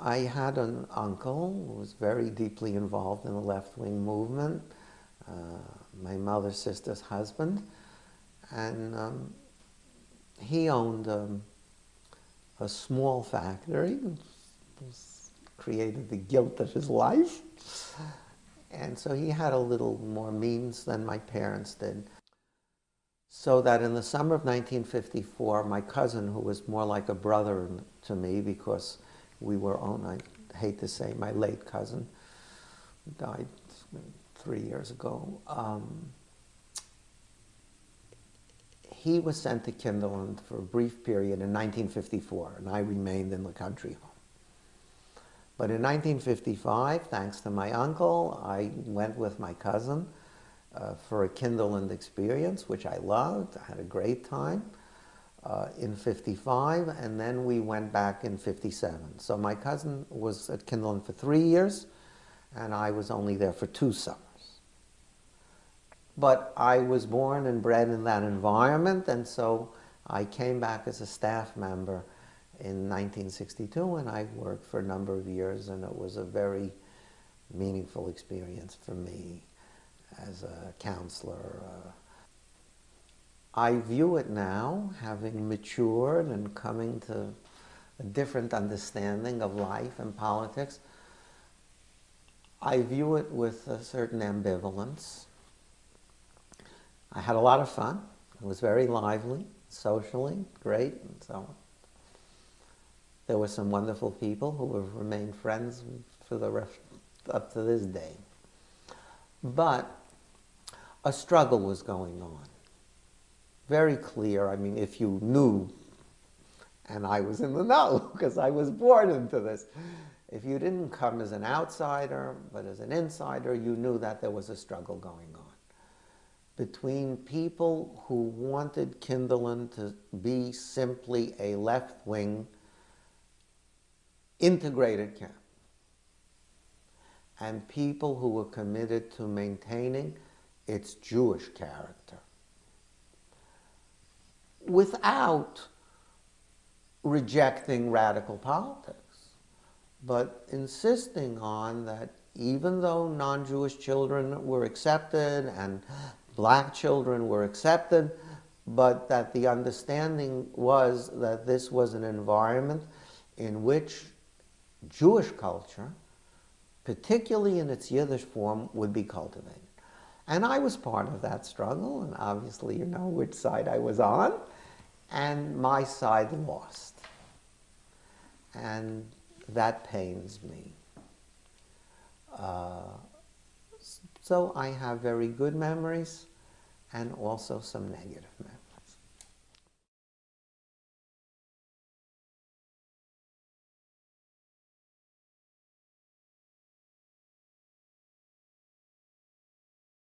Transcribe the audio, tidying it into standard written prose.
I had an uncle who was very deeply involved in the left-wing movement, uh, my mother's sister's husband, and he owned a small factory, created the guilt of his life, and so he had a little more means than my parents did. So that in the summer of 1954, my cousin, who was more like a brother to me because we were I hate to say, my late cousin died 3 years ago. He was sent to Kinderland for a brief period in 1954, and I remained in the country home. But in 1955, thanks to my uncle, I went with my cousin for a Kinderland experience, which I loved. I had a great time in 55, and then we went back in 57. So my cousin was at Kinderland for 3 years, and I was only there for 2 summers. But I was born and bred in that environment, and so I came back as a staff member in 1962, and I worked for a number of years, and it was a very meaningful experience for me as a counselor. I view it now, having matured and coming to a different understanding of life and politics, I view it with a certain ambivalence. I had a lot of fun. It was very lively, socially, great, and so on. There were some wonderful people who have remained friends for the rest, up to this day. But a struggle was going on. Very clear. I mean, if you knew, and I was in the know because I was born into this, if you didn't come as an outsider, but as an insider, you knew that there was a struggle going on between people who wanted Kinderland to be simply a left-wing integrated camp, and people who were committed to maintaining its Jewish character without rejecting radical politics, but insisting on that even though non-Jewish children were accepted and black children were accepted, but that the understanding was that this was an environment in which Jewish culture, particularly in its Yiddish form, would be cultivated. And I was part of that struggle, and obviously you know which side I was on, and my side lost. And that pains me. So I have very good memories and also some negative memories.